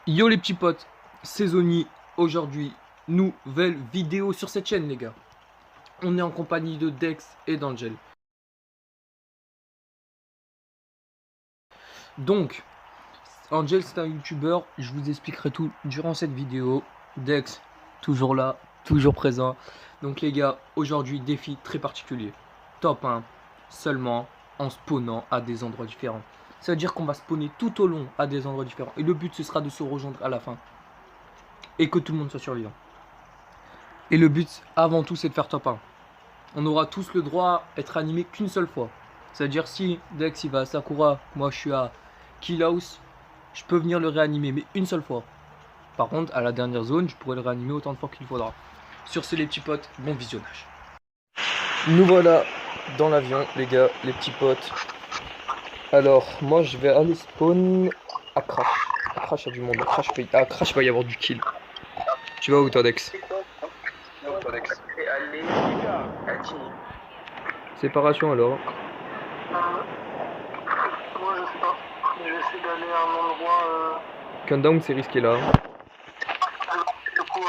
Yo les petits potes, c'est Zoni. Aujourd'hui, nouvelle vidéo sur cette chaîne les gars. On est en compagnie de Dex et d'Angel. Donc, Angel c'est un youtubeur, je vous expliquerai tout durant cette vidéo. Dex, toujours là, toujours présent. Donc les gars, aujourd'hui défi très particulier. Top 1, seulement en spawnant à des endroits différents. Ça veut dire qu'on va spawner tout au long à des endroits différents. Et le but ce sera de se rejoindre à la fin. Et que tout le monde soit survivant. Et le but avant tout c'est de faire top 1. On aura tous le droit d'être animé qu'une seule fois. C'est-à-dire si Dex il va à Sakura, moi je suis à Kill House, je peux venir le réanimer mais une seule fois. Par contre à la dernière zone je pourrais le réanimer autant de fois qu'il faudra. Sur ce les petits potes, bon visionnage. Nous voilà dans l'avion les gars, les petits potes. Alors moi je vais aller spawn à Crash. À Crash il y a du monde, à Crash il va y avoir du kill. Tu vas où toi Dex? Séparation alors. Moi je sais pas. Je vais essayer d'aller à un endroit. Countdown c'est risqué là. Du coup,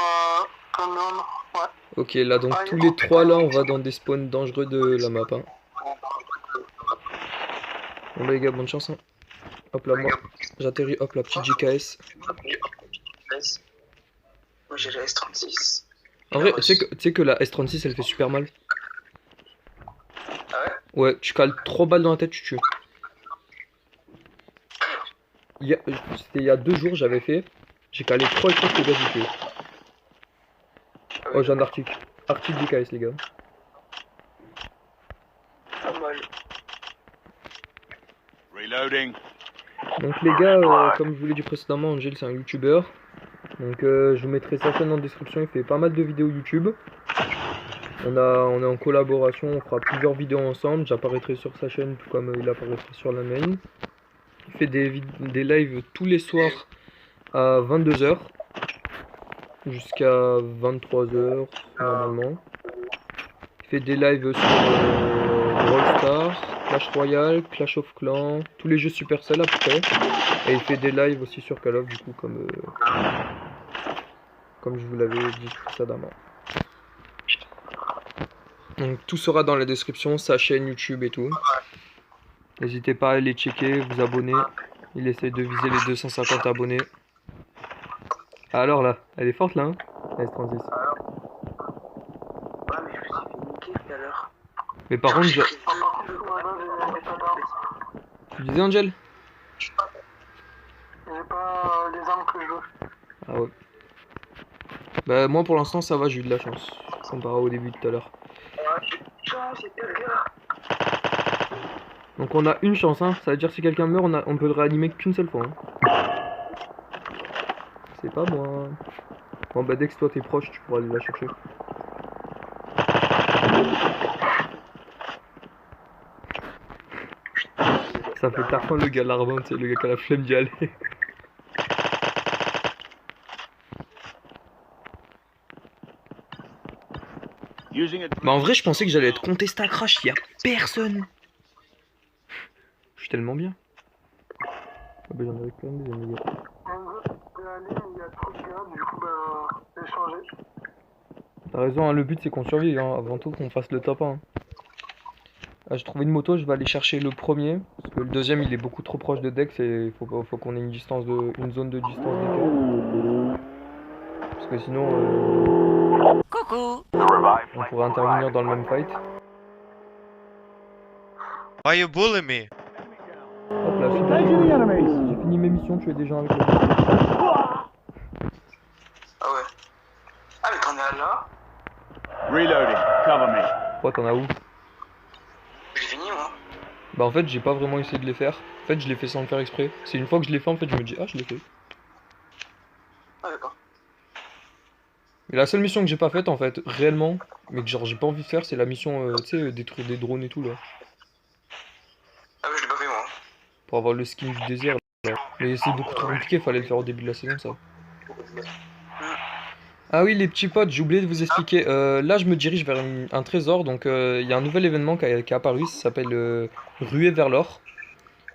Countdown, ouais. Ok, là donc tous les trois là on va dans des spawns dangereux de la map. Hein. Bon bah les gars, bonne chance. Hein. Hop là, moi j'atterris, hop la petite JKS. Moi j'ai la S36. En vrai, tu sais que la S36 elle fait super mal. Ah ouais? Ouais, tu cales 3 balles dans la tête, tu tues. C'était il y a 2 jours j'avais fait. J'ai calé 3 écrans que gars j'ai tué. Oh j'ai un Arctic. Arctic JKS les gars. Pas mal. Reloading. Donc les gars, comme je vous l'ai dit précédemment, Angel c'est un youtubeur. Donc je vous mettrai sa chaîne en description, il fait pas mal de vidéos YouTube. On est en collaboration, on fera plusieurs vidéos ensemble. J'apparaîtrai sur sa chaîne tout comme il apparaîtra sur la main. Il fait des lives tous les soirs à 22 h jusqu'à 23 h normalement. Il fait des lives sur Brawl Stars, Clash Royale, Clash of Clans, tous les jeux Supercell à peu près. Et il fait des lives aussi sur Call of du coup comme je vous l'avais dit précédemment. Donc tout sera dans la description, sa chaîne YouTube et tout. N'hésitez pas à aller checker, vous abonner. Il essaie de viser les 250 abonnés. Alors là, elle est forte là, hein, la S36. Ouais, mais je me suis fait niquer tout à l'heure. Mais par contre, tu disais Angel? J'ai pas les armes que je veux. Ah ouais. Bah moi pour l'instant ça va, j'ai eu de la chance. Comparé au début tout à l'heure. Donc on a une chance, hein. Ça veut dire si quelqu'un meurt, on peut le réanimer qu'une seule fois. Hein. C'est pas moi. Bon bah dès que toi t'es proche, tu pourras aller la chercher. Ça fait tard le gars larvin, tu sais, le gars qui a la flemme d'y aller. Bah en vrai je pensais que j'allais être contesté à Crash, y'a personne. Je suis tellement bien. Ah bah j'en avais plein des amis. T'as raison, hein, le but c'est qu'on survive, hein, avant tout qu'on fasse le top 1. Hein. Ah, j'ai trouvé une moto, je vais aller chercher le premier. Parce que le deuxième il est beaucoup trop proche de Dex et il faut qu'on ait une zone de distance d'écart. Parce que sinon Coucou. on pourrait intervenir dans le même fight. Why you bully me? Hop là, j'ai fini mes missions, tuer des gens avec le... Ah ouais. Ah mais t'en es à là? Reloading. Cover me. Pourquoi t'en as où? J'ai fini moi. Bah en fait j'ai pas vraiment essayé de les faire. En fait je l'ai fait sans le faire exprès. C'est une fois que je l'ai fait en fait je me dis ah je l'ai fait. Ah d'accord. Mais la seule mission que j'ai pas faite en fait réellement, mais que genre j'ai pas envie de faire, c'est la mission tu sais détruire des drones et tout là. Ah oui je l'ai pas fait moi. Pour avoir le skin du désert là. Mais c'est beaucoup trop compliqué, fallait le faire au début de la saison ça. Ah oui les petits potes, j'ai oublié de vous expliquer. Là je me dirige vers un trésor, donc il y a un nouvel événement qui est apparu, ça s'appelle Ruée vers l'or.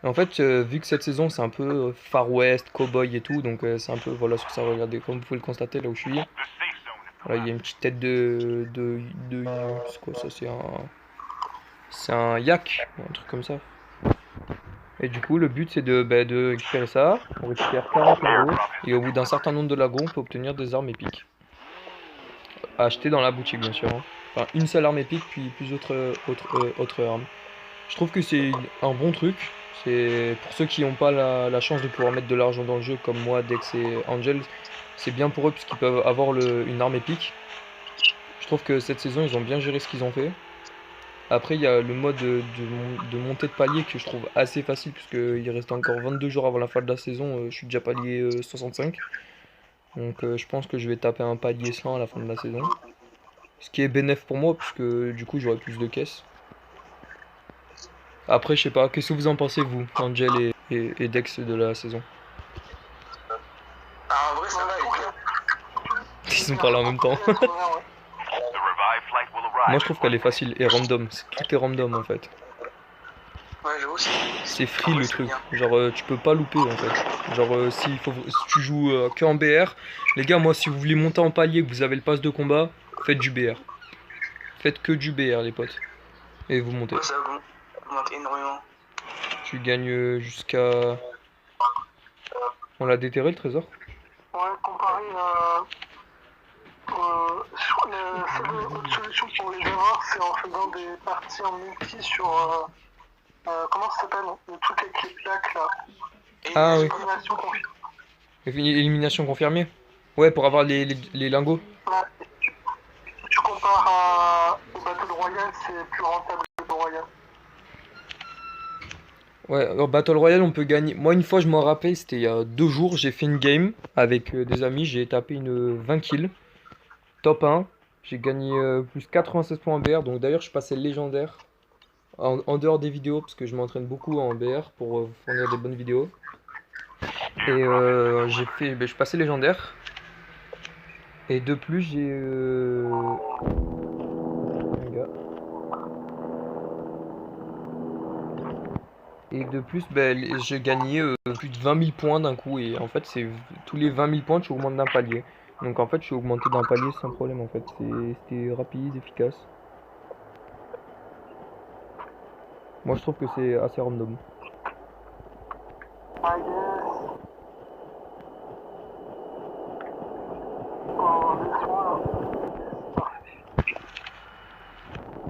En fait, vu que cette saison c'est un peu Far West, cowboy et tout, donc c'est un peu voilà sur ça. Regardez, comme vous pouvez le constater là où je suis. Voilà, il y a une petite tête c'est quoi ça? C'est un yak, un truc comme ça. Et du coup, le but c'est de récupérer ça. On récupère 40 lagos et au bout d'un certain nombre de lagos, on peut obtenir des armes épiques. À acheter dans la boutique, bien sûr, hein. Enfin, une seule arme épique, puis plus autres armes. Je trouve que c'est un bon truc. C'est pour ceux qui n'ont pas la chance de pouvoir mettre de l'argent dans le jeu, comme moi, Dex et Angel, c'est bien pour eux puisqu'ils peuvent avoir une arme épique. Je trouve que cette saison, ils ont bien géré ce qu'ils ont fait. Après, il y a le mode de montée de palier que je trouve assez facile puisqu'il reste encore 22 jours avant la fin de la saison. Je suis déjà palier 65. Donc je pense que je vais taper un palier 100 à la fin de la saison. Ce qui est bénéf pour moi puisque du coup j'aurai plus de caisses. Après, je sais pas, qu'est-ce que vous en pensez, vous, Angel et Dex de la saison? Ah, en vrai, ça va, Ils ont parlé en même temps. Moi, je trouve qu'elle est facile et random. Tout est random en fait. Ouais, j'avoue aussi. C'est free le truc. Genre, tu peux pas louper en fait. Genre, si tu joues que en BR, les gars, moi, si vous voulez monter en palier, que vous avez le pass de combat, faites du BR. Faites que du BR, les potes. Et vous montez. Ouais, ça va monter énormément. Tu gagnes jusqu'à. On l'a déterré le trésor? Ouais, comparé sur la seule autre solution pour les joueurs, c'est en faisant des parties en multi sur. Comment ça s'appelle? Le truc avec les plaques là. Ah oui. Élimination confirmée. Élimination confirmée? Ouais, pour avoir les lingots. Ouais. Si tu compares au Battle Royale, c'est plus rentable que le Battle Royale. Ouais, en Battle Royale, on peut gagner. Moi, une fois, je m'en rappelle, c'était il y a 2 jours, j'ai fait une game avec des amis, j'ai tapé une 20 kills, top 1. J'ai gagné plus 96 points en BR, donc d'ailleurs, je passais légendaire en dehors des vidéos, parce que je m'entraîne beaucoup en BR pour vous fournir des bonnes vidéos. Et je passais légendaire. Et de plus, j'ai. Un gars. Et de plus, j'ai gagné plus de 20 000 points d'un coup. Et en fait, c'est tous les 20 000 points, tu augmentes d'un palier. Donc en fait, je suis augmenté d'un palier sans problème. En fait, c'était rapide, efficace. Moi, je trouve que c'est assez random. Ah yes. Oh, les soins là.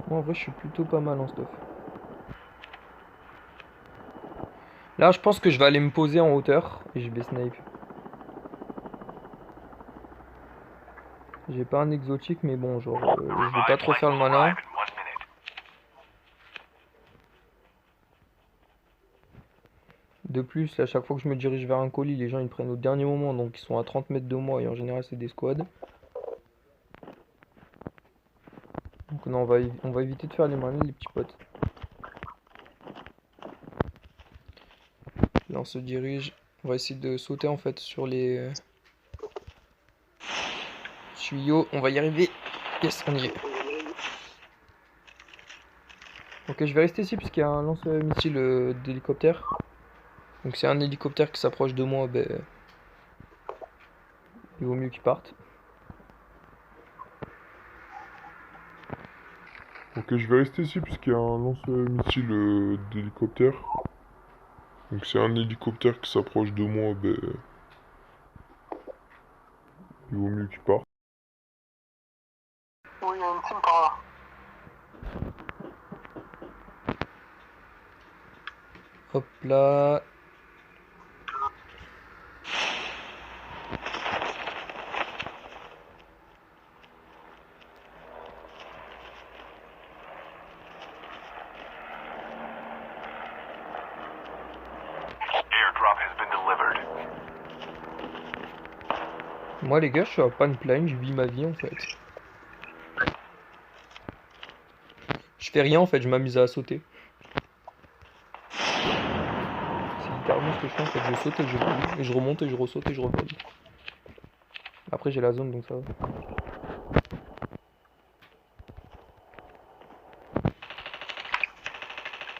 Moi, en vrai, je suis plutôt pas mal en stuff. Là, je pense que je vais aller me poser en hauteur et je vais snipe. J'ai pas un exotique, mais bon, genre, je vais pas trop faire le malin. De plus, à chaque fois que je me dirige vers un colis, les gens ils prennent au dernier moment, donc ils sont à 30 mètres de moi et en général c'est des squads. Donc non, on va éviter de faire les malins, les petits potes. Là on se dirige, on va essayer de sauter en fait sur les tuyaux, on va y arriver. Yes, on y est. Ok, je vais rester ici parce qu'il y a un lance-missile d'hélicoptère. Donc c'est un hélicoptère qui s'approche de moi, il vaut mieux qu'il parte. Ok, je vais rester ici puisqu'il y a un lance-missile d'hélicoptère. Donc c'est un hélicoptère qui s'approche de moi, il vaut mieux qu'il parte. Oui, il y a une team par là. Hop là. Moi les gars, je suis à Panpline, je vis ma vie en fait. Je fais rien en fait, je m'amuse à sauter. C'est littéralement ce que je fais en fait, je saute et je vole, et je remonte et je ressaute et je revole. Après j'ai la zone donc ça va.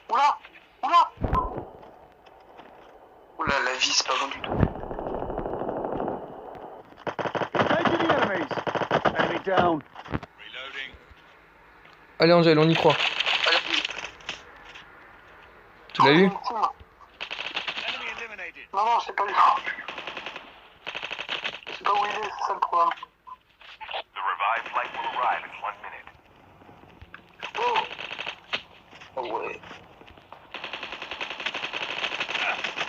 Oula! Oula! down. Allez Angèle, on y croit. Tu l'as eu? Non, non, c'est pas lui. C'est pas où il est, c'est ça le problème. Oh! Oh ouais.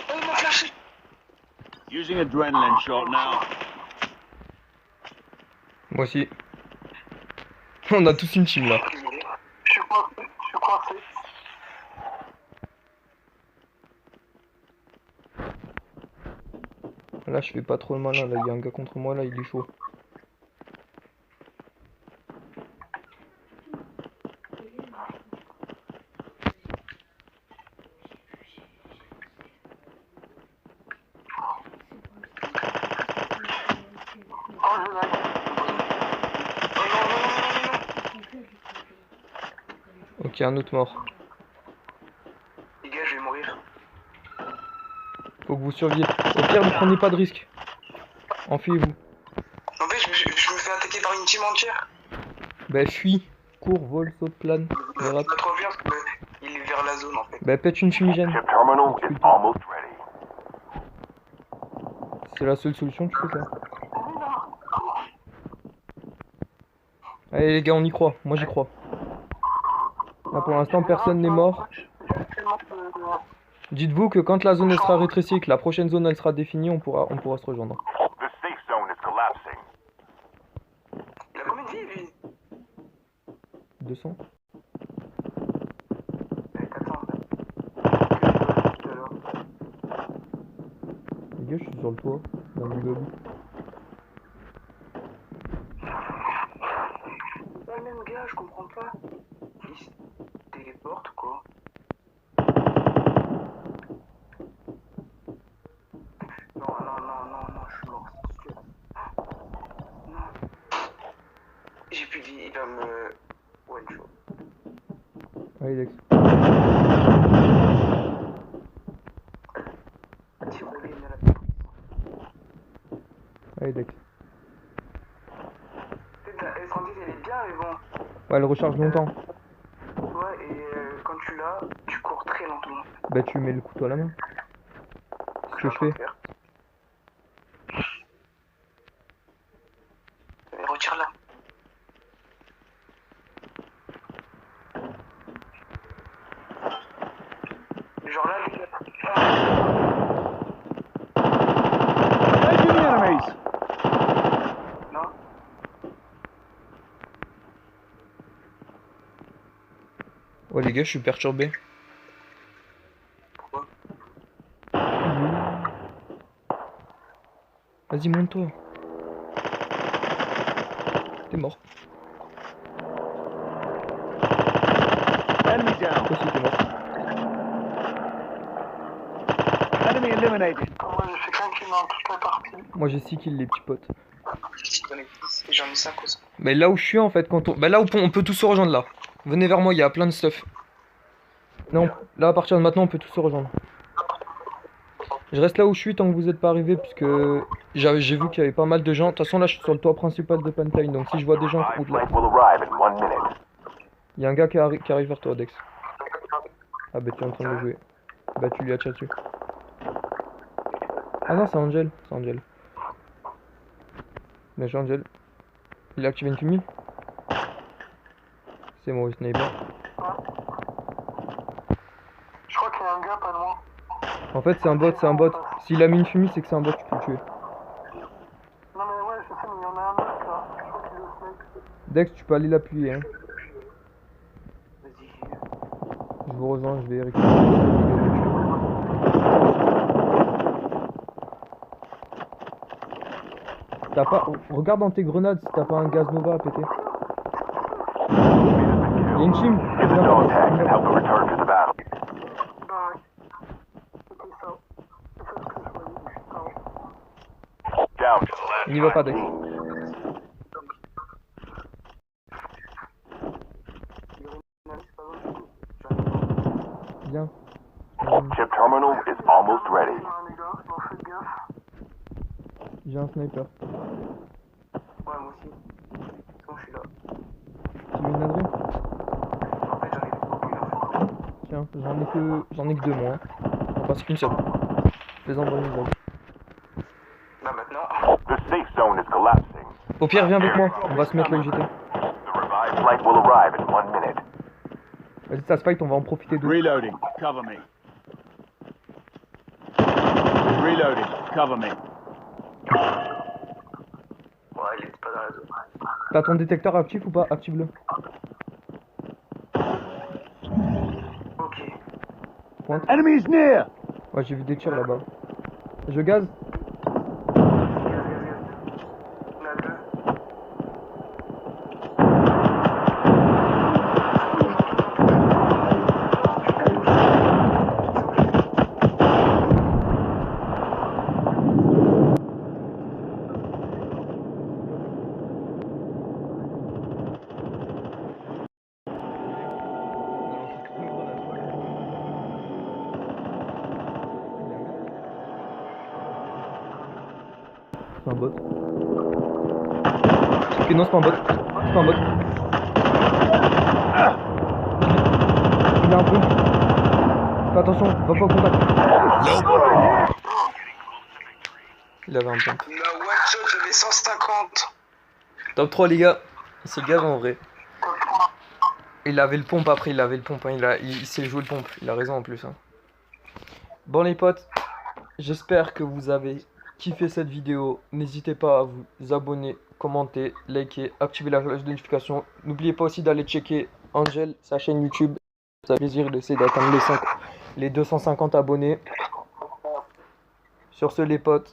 Oh, il m'a flashé! Using adrenaline shot now. Moi aussi. On a tous une team là. Je suis coincé. Là je fais pas trop le malin, là il y a un gars contre moi là, il est chaud. Oh, je lag. Oh non, non, non, non, non. Ok, un autre mort. Les gars, je vais mourir. Faut que vous surviviez. Au pire, ne prenez pas de risque. Enfuyez-vous. En fait, je me fais attaquer par une team entière. Bah fuis. Cours, vole, saute, plane. C'est Dérape. pas trop bien parce qu'il est vers la zone en fait. Bah pète une fumigène. Chip terminal is almost ready. C'est la seule solution, tu fais ça. Allez les gars, on y croit. Moi j'y crois. Là pour l'instant, personne n'est mort. Dites-vous que quand la zone elle sera rétrécie et que la prochaine zone elle sera définie, on pourra se rejoindre. The safe zone is collapsing. Il a combien de vie lui? 200. 400 en fait. Tout à l'heure. Les gars, je suis sur le toit. Dans l'immeuble. C'est pas le même gars, je comprends pas. Il se téléporte ou quoi? Non, je suis mort, c'est sûr. Non. J'ai plus de vie, il va me one shot. Allez Dex. Tire-rouler, il y en a la Allez Dex. peut-être la S110 elle est bien, mais bon. Ouais, elle recharge longtemps. Ouais, et quand tu l'as, tu cours très lentement. Bah tu mets le couteau à la main. C'est ce que je fais. Retire-la. Genre là, les gars. Engaging the enemies. Non. Ouais les gars, je suis perturbé. Pourquoi? Vas-y, monte-toi. T'es mort. Enemy down. Toi aussi t'es mort. Enemy eliminated. Moi, j'ai fait qu'un kill dans toute la partie. Moi j'ai 6 kills les petits potes. J'en ai 10 et j'en ai 5 aussi. Mais là où je suis en fait, quand on... Bah là où on peut tous se rejoindre là. Venez vers moi, il y a plein de stuff. Non, là à partir de maintenant on peut tous se rejoindre. Je reste là où je suis tant que vous n'êtes pas arrivés puisque j'ai vu qu'il y avait pas mal de gens. De toute façon là je suis sur le toit principal de Pantine, donc si je vois des gens qui roulent là. Flight will arrive in 1 minute. Il y a un gars qui arrive vers toi Dex. Ah bah tu es en train de le jouer. Bah tu lui as tiré dessus. Ah non c'est Angel, c'est Angel. Bien joué Angel. Il a activé une fumée. C'est moi le sniper. Je crois qu'il y a un gars pas loin. En fait c'est un bot, c'est un bot. S'il a mis une fumée c'est que c'est un bot, tu peux le tuer. Non mais ouais, je sais, mais il y en a un autre là. Je crois qu'il est au snipe. Dex tu peux aller l'appuyer hein. Vas-y. Je vous rejoins, je vais récupérer. T'as pas... Regarde dans tes grenades si t'as pas un gaz Nova à péter. Il y a une team. Get the dog tag and help them return to the battle. Bah ouais. C'était ça. C'est ça ce que je voyais. Putain. Down to the last On y va pas 5 Dex. teams. Viens. Chip terminal is almost ready. Les gars, bon, faites gaffe. J'ai un sniper. Ouais, moi aussi. Bon, hein. J'en ai que deux moi. Hein. On passe qu'une seule. Fais-en bonne usage. Bah maintenant. The safe zone is collapsing. Au pire, viens avec moi. On va se mettre là où j'étais. The revived flight will arrive in 1 minute. Vas-y, ça spike, on va en profiter d'eux. Reloading. Cover me. Reloading. Cover me. Ouais, il était pas dans la zone. T'as ton détecteur actif ou pas? Active-le. Ok. Pointe. Enemies near. Ouais, j'ai vu des tirs là-bas. Je gaz. On a deux. C'est un bot. Ok, non, c'est pas un bot. C'est pas un bot. Il a un pump. Fais attention, va pas au contact. Il avait un pump. La one shot, j'avais 150. Top 3 les gars. Il s'est gavé en vrai. Il avait le pompe après, il avait le pompe. Hein. Il s'est joué le pompe. Il a raison en plus. Hein. Bon les potes, j'espère que vous avez kiffé cette vidéo. N'hésitez pas à vous abonner, commenter, liker, activer la cloche de notification. N'oubliez pas aussi d'aller checker Angel, sa chaîne YouTube. Ça fait plaisir d'essayer d'atteindre les 250 abonnés. Sur ce les potes,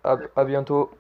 à bientôt.